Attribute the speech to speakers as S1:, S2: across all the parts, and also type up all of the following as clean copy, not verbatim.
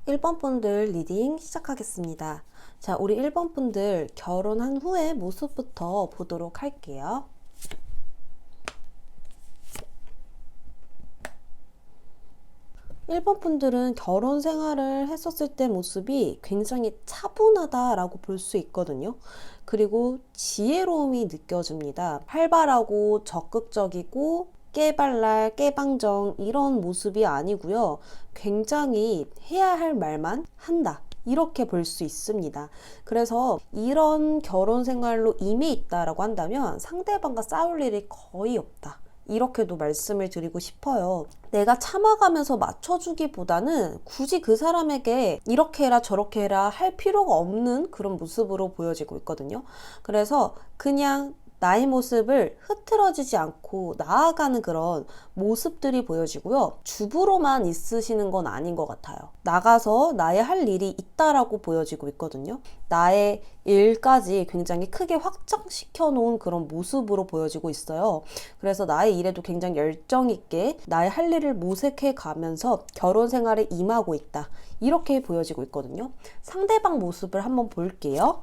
S1: 1번 분들 리딩 시작하겠습니다. 자, 우리 1번 분들 결혼한 후의 모습부터 보도록 할게요. 일본 분들은 결혼 생활을 했었을 때 모습이 굉장히 차분하다라고 볼 수 있거든요. 그리고 지혜로움이 느껴집니다. 활발하고 적극적이고 깨발랄, 깨방정 이런 모습이 아니고요. 굉장히 해야 할 말만 한다. 이렇게 볼 수 있습니다. 그래서 이런 결혼 생활로 임해 있다라고 한다면 상대방과 싸울 일이 거의 없다. 이렇게도 말씀을 드리고 싶어요. 내가 참아가면서 맞춰주기보다는 굳이 그 사람에게 이렇게 해라 저렇게 해라 할 필요가 없는 그런 모습으로 보여지고 있거든요. 그래서 그냥 나의 모습을 흐트러지지 않고 나아가는 그런 모습들이 보여지고요. 주부로만 있으시는 건 아닌 것 같아요. 나가서 나의 할 일이 있다라고 보여지고 있거든요. 나의 일까지 굉장히 크게 확장시켜 놓은 그런 모습으로 보여지고 있어요. 그래서 나의 일에도 굉장히 열정 있게 나의 할 일을 모색해 가면서 결혼 생활에 임하고 있다. 이렇게 보여지고 있거든요. 상대방 모습을 한번 볼게요.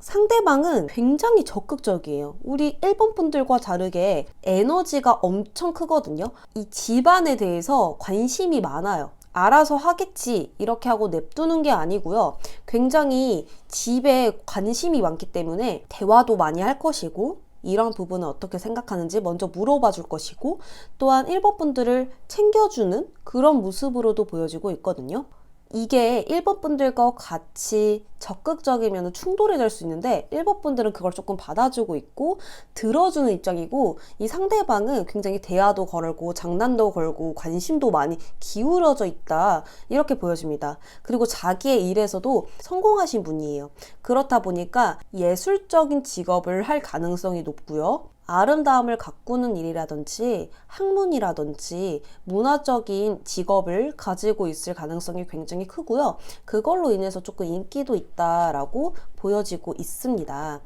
S1: 상대방은 굉장히 적극적이에요. 우리 1번 분들과 다르게 에너지가 엄청 크거든요. 이 집안에 대해서 관심이 많아요. 알아서 하겠지 이렇게 하고 냅두는 게 아니고요. 굉장히 집에 관심이 많기 때문에 대화도 많이 할 것이고 이런 부분은 어떻게 생각하는지 먼저 물어봐 줄 것이고 또한 1번 분들을 챙겨주는 그런 모습으로도 보여지고 있거든요. 이게 1번 분들과 같이 적극적이면 충돌이 될 수 있는데 1번 분들은 그걸 조금 받아주고 있고 들어주는 입장이고 이 상대방은 굉장히 대화도 걸고 장난도 걸고 관심도 많이 기울어져 있다 이렇게 보여집니다. 그리고 자기의 일에서도 성공하신 분이에요. 그렇다 보니까 예술적인 직업을 할 가능성이 높고요. 아름다움을 가꾸는 일이라든지 학문이라든지 문화적인 직업을 가지고 있을 가능성이 굉장히 크고요. 그걸로 인해서 조금 인기도 있다라고 보여지고 있습니다.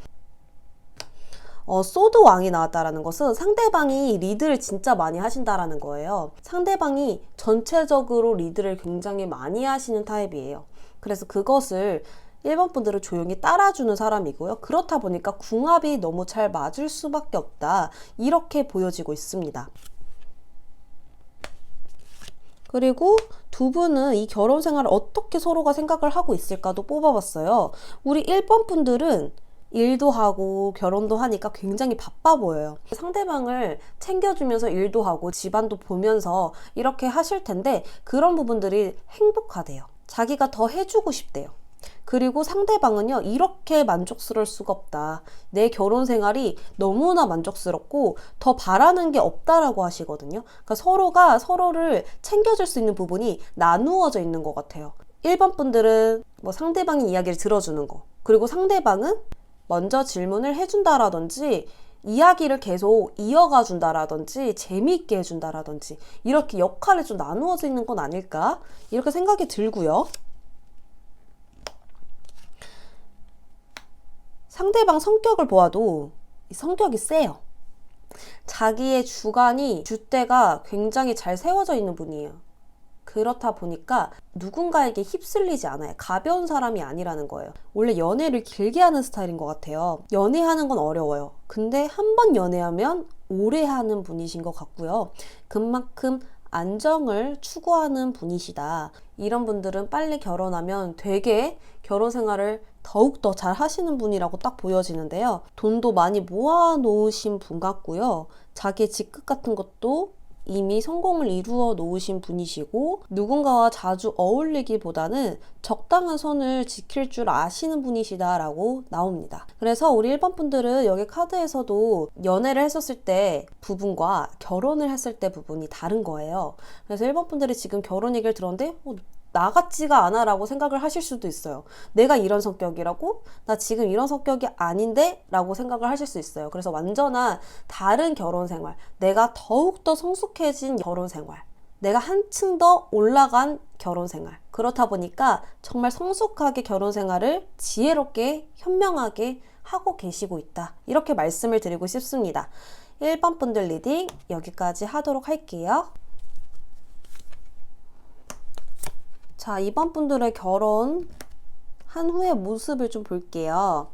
S1: 소드 왕이 나왔다라는 것은 상대방이 리드를 진짜 많이 하신다라는 거예요. 상대방이 전체적으로 리드를 굉장히 많이 하시는 타입이에요. 그래서 그것을 1번 분들은 조용히 따라주는 사람이고요. 그렇다 보니까 궁합이 너무 잘 맞을 수밖에 없다. 이렇게 보여지고 있습니다. 그리고 두 분은 이 결혼 생활을 어떻게 서로가 생각을 하고 있을까도 뽑아봤어요. 우리 1번 분들은 일도 하고 결혼도 하니까 굉장히 바빠 보여요. 상대방을 챙겨주면서 일도 하고 집안도 보면서 이렇게 하실 텐데 그런 부분들이 행복하대요. 자기가 더 해주고 싶대요. 그리고 상대방은요, 이렇게 만족스러울 수가 없다. 내 결혼 생활이 너무나 만족스럽고 더 바라는 게 없다라고 하시거든요. 그러니까 서로가 서로를 챙겨줄 수 있는 부분이 나누어져 있는 것 같아요. 1번 분들은 뭐 상대방의 이야기를 들어주는 거, 그리고 상대방은 먼저 질문을 해준다라든지 이야기를 계속 이어가 준다라든지 재미있게 해준다라든지 이렇게 역할이 좀 나누어져 있는 건 아닐까? 이렇게 생각이 들고요. 상대방 성격을 보아도 성격이 세요. 자기의 주대가 굉장히 잘 세워져 있는 분이에요. 그렇다 보니까 누군가에게 휩쓸리지 않아요. 가벼운 사람이 아니라는 거예요. 원래 연애를 길게 하는 스타일인 것 같아요. 연애하는 건 어려워요. 근데 한 번 연애하면 오래 하는 분이신 것 같고요. 그만큼 안정을 추구하는 분이시다. 이런 분들은 빨리 결혼하면 되게 결혼 생활을 더욱더 잘 하시는 분이라고 딱 보여지는데요. 돈도 많이 모아 놓으신 분 같고요. 자기의 직급 같은 것도 이미 성공을 이루어 놓으신 분이시고 누군가와 자주 어울리기보다는 적당한 선을 지킬 줄 아시는 분이시다라고 나옵니다. 그래서 우리 1번 분들은 여기 카드에서도 연애를 했었을 때 부분과 결혼을 했을 때 부분이 다른 거예요. 그래서 1번 분들이 지금 결혼 얘기를 들었는데 나 같지가 않아 라고 생각을 하실 수도 있어요. 내가 이런 성격이라고? 나 지금 이런 성격이 아닌데? 라고 생각을 하실 수 있어요. 그래서 완전한 다른 결혼 생활, 내가 더욱더 성숙해진 결혼 생활, 내가 한층 더 올라간 결혼 생활, 그렇다 보니까 정말 성숙하게 결혼 생활을 지혜롭게 현명하게 하고 계시고 있다. 이렇게 말씀을 드리고 싶습니다. 1번 분들 리딩 여기까지 하도록 할게요. 자, 이번 분들의 결혼 한 후의 모습을 좀 볼게요.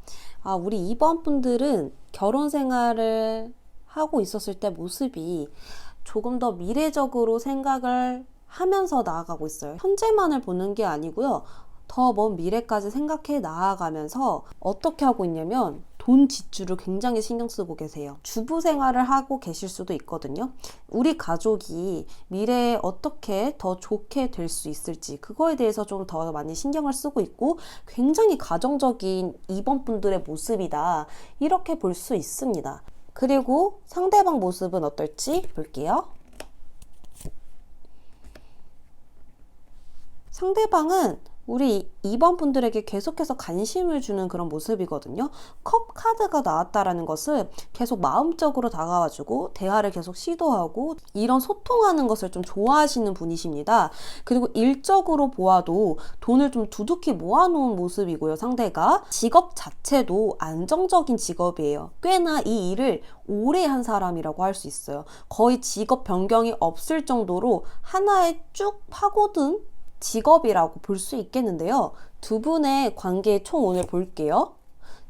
S1: 우리 이번 분들은 결혼 생활을 하고 있었을 때 모습이 조금 더 미래적으로 생각을 하면서 나아가고 있어요. 현재만을 보는 게 아니고요. 더 먼 미래까지 생각해 나아가면서 어떻게 하고 있냐면 돈 지출을 굉장히 신경 쓰고 계세요. 주부 생활을 하고 계실 수도 있거든요. 우리 가족이 미래에 어떻게 더 좋게 될 수 있을지 그거에 대해서 좀 더 많이 신경을 쓰고 있고 굉장히 가정적인 이번 분들의 모습이다. 이렇게 볼 수 있습니다. 그리고 상대방 모습은 어떨지 볼게요. 상대방은 우리 2번 분들에게 계속해서 관심을 주는 그런 모습이거든요. 컵 카드가 나왔다라는 것은 계속 마음적으로 다가와주고 대화를 계속 시도하고 이런 소통하는 것을 좀 좋아하시는 분이십니다. 그리고 일적으로 보아도 돈을 좀 두둑히 모아놓은 모습이고요. 상대가 직업 자체도 안정적인 직업이에요. 꽤나 이 일을 오래 한 사람이라고 할 수 있어요. 거의 직업 변경이 없을 정도로 하나에 쭉 파고든 직업이라고 볼 수 있겠는데요. 두 분의 관계의 총 오늘 볼게요.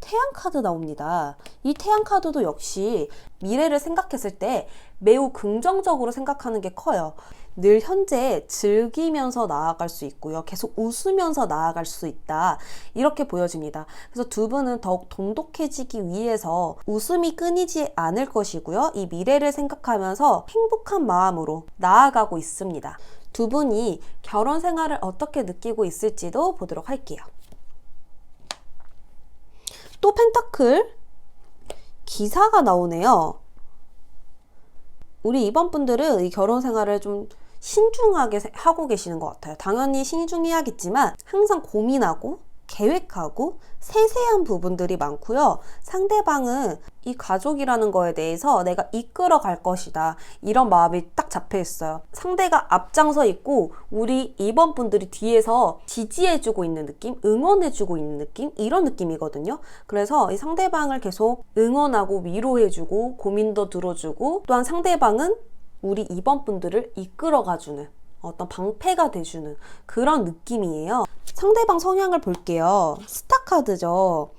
S1: 태양 카드 나옵니다. 이 태양 카드도 역시 미래를 생각했을 때 매우 긍정적으로 생각하는 게 커요. 늘 현재 즐기면서 나아갈 수 있고요. 계속 웃으면서 나아갈 수 있다. 이렇게 보여집니다. 그래서 두 분은 더욱 돈독해지기 위해서 웃음이 끊이지 않을 것이고요. 이 미래를 생각하면서 행복한 마음으로 나아가고 있습니다. 두 분이 결혼 생활을 어떻게 느끼고 있을지도 보도록 할게요. 또 펜타클 기사가 나오네요. 우리 이번 분들은 이 결혼 생활을 좀 신중하게 하고 계시는 것 같아요. 당연히 신중해야겠지만 항상 고민하고 계획하고 세세한 부분들이 많고요. 상대방은 이 가족이라는 거에 대해서 내가 이끌어 갈 것이다. 이런 마음이 딱 잡혀 있어요. 상대가 앞장서 있고 우리 이번 분들이 뒤에서 지지해주고 있는 느낌, 응원해주고 있는 느낌, 이런 느낌이거든요. 그래서 이 상대방을 계속 응원하고 위로해주고 고민도 들어주고 또한 상대방은 우리 이번 분들을 이끌어가주는 어떤 방패가 돼주는 그런 느낌이에요. 상대방 성향을 볼게요. 스타 카드죠.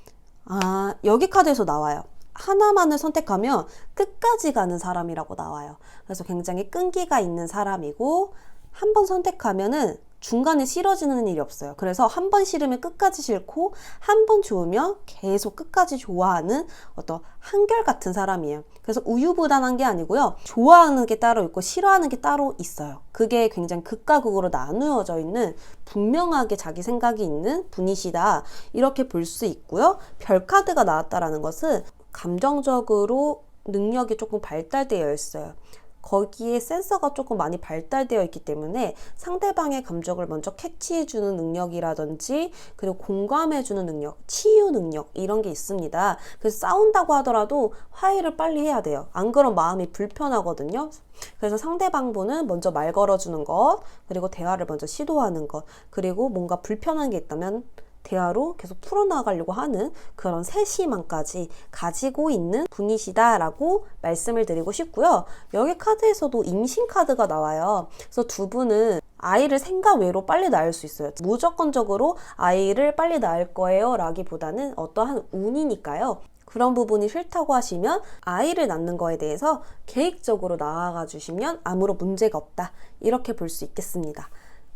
S1: 여기 카드에서 나와요. 하나만을 선택하면 끝까지 가는 사람이라고 나와요. 그래서 굉장히 끈기가 있는 사람이고 한 번 선택하면은 중간에 싫어지는 일이 없어요. 그래서 한 번 싫으면 끝까지 싫고 한 번 좋으면 계속 끝까지 좋아하는 어떤 한결같은 사람이에요. 그래서 우유부단한 게 아니고요. 좋아하는 게 따로 있고 싫어하는 게 따로 있어요. 그게 굉장히 극과 극으로 나누어져 있는 분명하게 자기 생각이 있는 분이시다. 이렇게 볼 수 있고요. 별 카드가 나왔다라는 것은 감정적으로 능력이 조금 발달되어 있어요. 거기에 센서가 조금 많이 발달되어 있기 때문에 상대방의 감정을 먼저 캐치해주는 능력이라든지 그리고 공감해주는 능력, 치유 능력 이런 게 있습니다. 그래서 싸운다고 하더라도 화해를 빨리 해야 돼요. 안 그러면 마음이 불편하거든요. 그래서 상대방분은 먼저 말 걸어주는 것, 그리고 대화를 먼저 시도하는 것, 그리고 뭔가 불편한 게 있다면 대화로 계속 풀어나가려고 하는 그런 세심함까지 가지고 있는 분이시다라고 말씀을 드리고 싶고요. 여기 카드에서도 임신 카드가 나와요. 그래서 두 분은 아이를 생각 외로 빨리 낳을 수 있어요. 무조건적으로 아이를 빨리 낳을 거예요 라기보다는 어떠한 운이니까요. 그런 부분이 싫다고 하시면 아이를 낳는 거에 대해서 계획적으로 나아가 주시면 아무런 문제가 없다. 이렇게 볼 수 있겠습니다.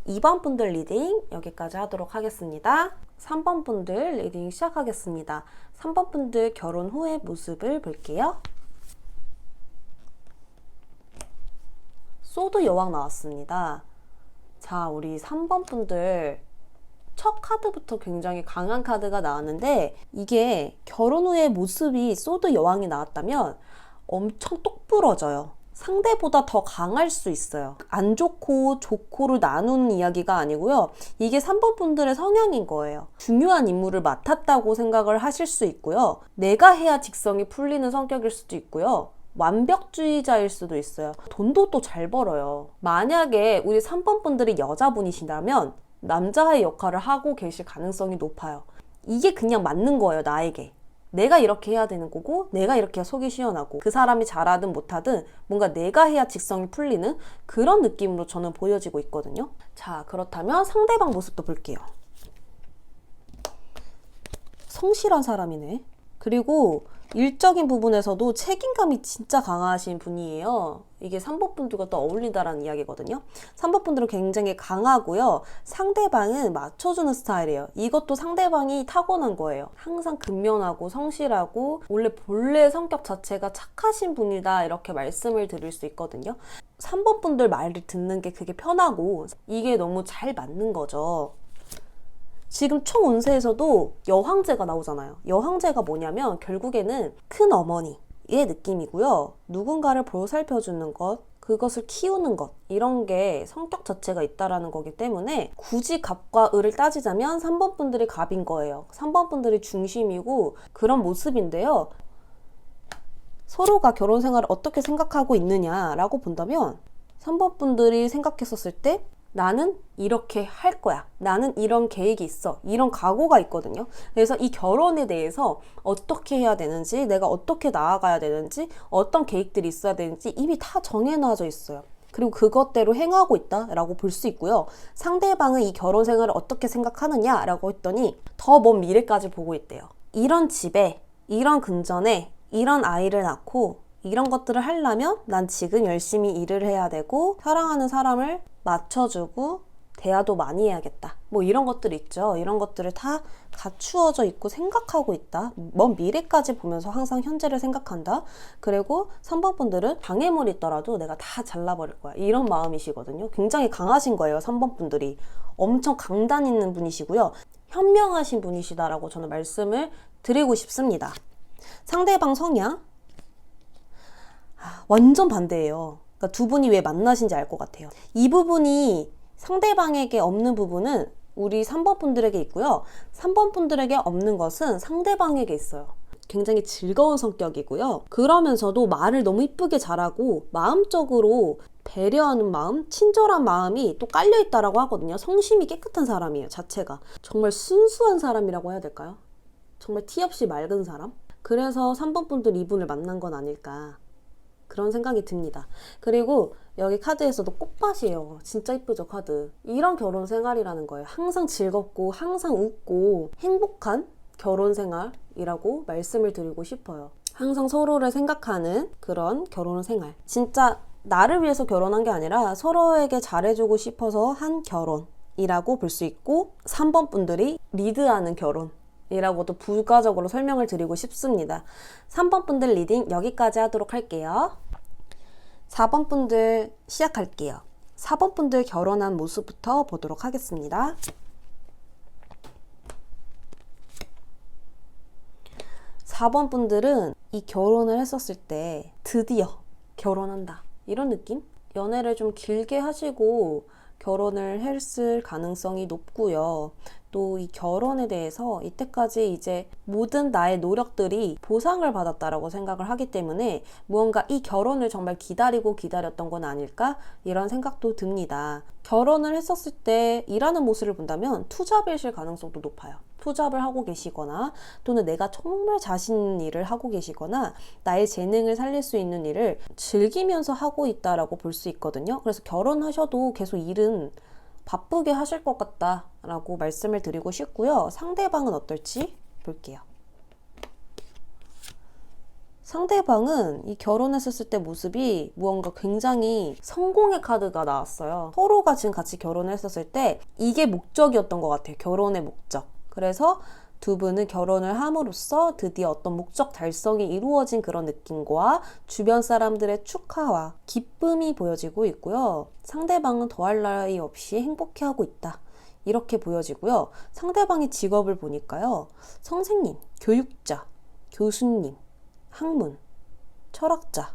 S1: 2번 분들 리딩 여기까지 하도록 하겠습니다. 3번 분들 리딩 시작하겠습니다. 3번 분들 결혼 후의 모습을 볼게요. 소드 여왕 나왔습니다. 자, 우리 3번 분들 첫 카드부터 굉장히 강한 카드가 나왔는데 이게 결혼 후의 모습이 소드 여왕이 나왔다면 엄청 똑부러져요. 상대보다 더 강할 수 있어요. 안 좋고 좋고를 나누는 이야기가 아니고요. 이게 3번 분들의 성향인 거예요. 중요한 임무를 맡았다고 생각을 하실 수 있고요. 내가 해야 직성이 풀리는 성격일 수도 있고요. 완벽주의자일 수도 있어요. 돈도 또 잘 벌어요. 만약에 우리 3번 분들이 여자분이시다면 남자의 역할을 하고 계실 가능성이 높아요. 이게 그냥 맞는 거예요, 나에게. 내가 이렇게 해야 되는 거고 내가 이렇게 속이 시원하고 그 사람이 잘하든 못하든 뭔가 내가 해야 직성이 풀리는 그런 느낌으로 저는 보여지고 있거든요. 자, 그렇다면 상대방 모습도 볼게요. 성실한 사람이네. 그리고 일적인 부분에서도 책임감이 진짜 강하신 분이에요. 이게 3번 분들과 또 어울린다라는 이야기거든요. 3번 분들은 굉장히 강하고요. 상대방은 맞춰주는 스타일이에요. 이것도 상대방이 타고난 거예요. 항상 근면하고 성실하고 원래 본래 성격 자체가 착하신 분이다 이렇게 말씀을 드릴 수 있거든요. 3번 분들 말을 듣는 게 그게 편하고 이게 너무 잘 맞는 거죠. 지금 총 운세에서도 여황제가 나오잖아요. 여황제가 뭐냐면 결국에는 큰 어머니의 느낌이고요. 누군가를 보살펴주는 것, 그것을 키우는 것, 이런 게 성격 자체가 있다라는 거기 때문에 굳이 갑과 을을 따지자면 3번 분들이 갑인 거예요. 3번 분들이 중심이고 그런 모습인데요. 서로가 결혼 생활을 어떻게 생각하고 있느냐라고 본다면 3번 분들이 생각했었을 때 나는 이렇게 할 거야. 나는 이런 계획이 있어. 이런 각오가 있거든요. 그래서 이 결혼에 대해서 어떻게 해야 되는지, 내가 어떻게 나아가야 되는지, 어떤 계획들이 있어야 되는지 이미 다 정해놔져 있어요. 그리고 그것대로 행하고 있다라고 볼 수 있고요. 상대방은 이 결혼 생활을 어떻게 생각하느냐라고 했더니 더 먼 미래까지 보고 있대요. 이런 집에, 이런 금전에, 이런 아이를 낳고 이런 것들을 하려면 난 지금 열심히 일을 해야 되고 사랑하는 사람을 맞춰주고 대화도 많이 해야겠다. 뭐 이런 것들 있죠. 이런 것들을 다 갖추어져 있고 생각하고 있다. 먼 미래까지 보면서 항상 현재를 생각한다. 그리고 3번 분들은 장애물이 있더라도 내가 다 잘라버릴 거야. 이런 마음이시거든요. 굉장히 강하신 거예요. 3번 분들이. 엄청 강단 있는 분이시고요. 현명하신 분이시다라고 저는 말씀을 드리고 싶습니다. 상대방 성향 완전 반대예요. 그러니까 두 분이 왜 만나신지 알 것 같아요. 이 부분이 상대방에게 없는 부분은 우리 3번 분들에게 있고요. 3번 분들에게 없는 것은 상대방에게 있어요. 굉장히 즐거운 성격이고요. 그러면서도 말을 너무 이쁘게 잘하고 마음적으로 배려하는 마음, 친절한 마음이 또 깔려있다라고 하거든요. 성심이 깨끗한 사람이에요, 자체가. 정말 순수한 사람이라고 해야 될까요? 정말 티 없이 맑은 사람? 그래서 3번 분들 이분을 만난 건 아닐까. 그런 생각이 듭니다. 그리고 여기 카드에서도 꽃밭이에요. 진짜 이쁘죠, 카드. 이런 결혼 생활이라는 거예요. 항상 즐겁고 항상 웃고 행복한 결혼 생활이라고 말씀을 드리고 싶어요. 항상 서로를 생각하는 그런 결혼 생활. 진짜 나를 위해서 결혼한 게 아니라 서로에게 잘해주고 싶어서 한 결혼이라고 볼 수 있고 3번 분들이 리드하는 결혼 이라고도 부가적으로 설명을 드리고 싶습니다. 3번 분들 리딩 여기까지 하도록 할게요. 4번 분들 시작할게요. 4번 분들 결혼한 모습부터 보도록 하겠습니다. 4번 분들은 이 결혼을 했었을 때 드디어 결혼한다 이런 느낌? 연애를 좀 길게 하시고 결혼을 했을 가능성이 높고요. 또 이 결혼에 대해서 이때까지 이제 모든 나의 노력들이 보상을 받았다라고 생각을 하기 때문에 무언가 이 결혼을 정말 기다렸던 건 아닐까? 이런 생각도 듭니다. 결혼을 했었을 때 일하는 모습을 본다면 투잡이실 가능성도 높아요. 투잡을 하고 계시거나 또는 내가 정말 자신 있는 일을 하고 계시거나 나의 재능을 살릴 수 있는 일을 즐기면서 하고 있다라고 볼 수 있거든요. 그래서 결혼하셔도 계속 일은 바쁘게 하실 것 같다라고 말씀을 드리고 싶고요. 상대방은 어떨지 볼게요. 상대방은 이 결혼했었을 때 모습이 무언가 굉장히 성공의 카드가 나왔어요. 서로가 지금 같이 결혼을 했었을 때 이게 목적이었던 것 같아요. 결혼의 목적. 그래서 두 분은 결혼을 함으로써 드디어 어떤 목적 달성이 이루어진 그런 느낌과 주변 사람들의 축하와 기쁨이 보여지고 있고요. 상대방은 더할 나위 없이 행복해하고 있다. 이렇게 보여지고요. 상대방의 직업을 보니까요. 선생님, 교육자, 교수님, 학문, 철학자,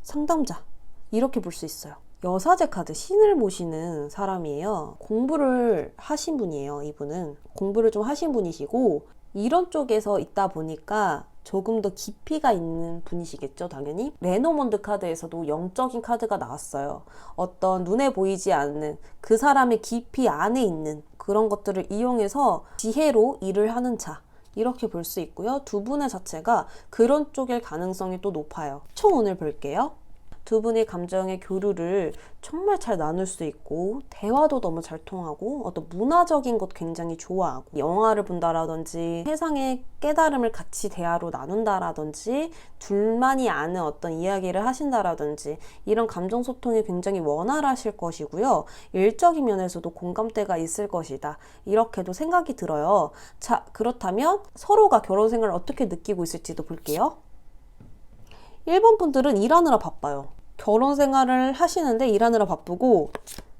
S1: 상담자 이렇게 볼 수 있어요. 여사제 카드 신을 모시는 사람이에요. 공부를 하신 분이에요. 이분은 공부를 좀 하신 분이시고 이런 쪽에서 있다 보니까 조금 더 깊이가 있는 분이시겠죠, 당연히. 레노몬드 카드에서도 영적인 카드가 나왔어요. 어떤 눈에 보이지 않는 그 사람의 깊이 안에 있는 그런 것들을 이용해서 지혜로 일을 하는 자, 이렇게 볼 수 있고요. 두 분의 자체가 그런 쪽일 가능성이 또 높아요. 총 오늘 볼게요. 두 분의 감정의 교류를 정말 잘 나눌 수 있고 대화도 너무 잘 통하고 어떤 문화적인 것 굉장히 좋아하고 영화를 본다라든지 세상의 깨달음을 같이 대화로 나눈다라든지 둘만이 아는 어떤 이야기를 하신다라든지 이런 감정 소통이 굉장히 원활하실 것이고요. 일적인 면에서도 공감대가 있을 것이다. 이렇게도 생각이 들어요. 자, 그렇다면 서로가 결혼 생활을 어떻게 느끼고 있을지도 볼게요. 1번 분들은 일하느라 바빠요. 결혼 생활을 하시는데 일하느라 바쁘고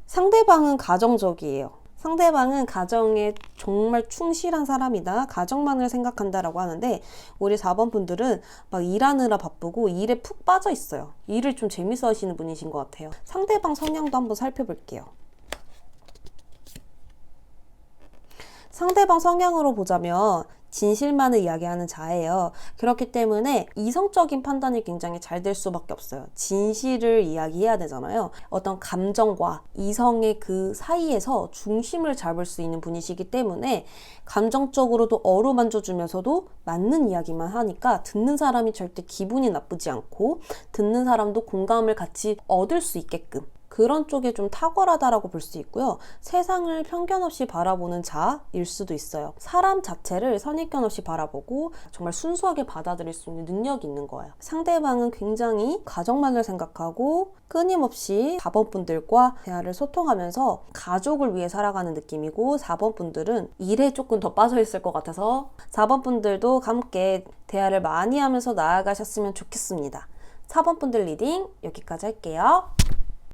S1: 상대방은 가정적이에요. 상대방은 가정에 정말 충실한 사람이다. 가정만을 생각한다라고 하는데 우리 4번 분들은 막 일하느라 바쁘고 일에 푹 빠져 있어요. 일을 좀 재밌어 하시는 분이신 것 같아요. 상대방 성향도 한번 살펴볼게요. 상대방 성향으로 보자면 진실만을 이야기하는 자예요. 그렇기 때문에 이성적인 판단이 굉장히 잘 될 수밖에 없어요. 진실을 이야기해야 되잖아요. 어떤 감정과 이성의 그 사이에서 중심을 잡을 수 있는 분이시기 때문에 감정적으로도 어루만져 주면서도 맞는 이야기만 하니까 듣는 사람이 절대 기분이 나쁘지 않고 듣는 사람도 공감을 같이 얻을 수 있게끔 그런 쪽에 좀 탁월하다라고 볼 수 있고요. 세상을 편견 없이 바라보는 자일 수도 있어요. 사람 자체를 선입견 없이 바라보고 정말 순수하게 받아들일 수 있는 능력이 있는 거예요. 상대방은 굉장히 가정만을 생각하고 끊임없이 4번 분들과 대화를 소통하면서 가족을 위해 살아가는 느낌이고 4번 분들은 일에 조금 더 빠져 있을 것 같아서 4번 분들도 함께 대화를 많이 하면서 나아가셨으면 좋겠습니다. 4번 분들 리딩 여기까지 할게요.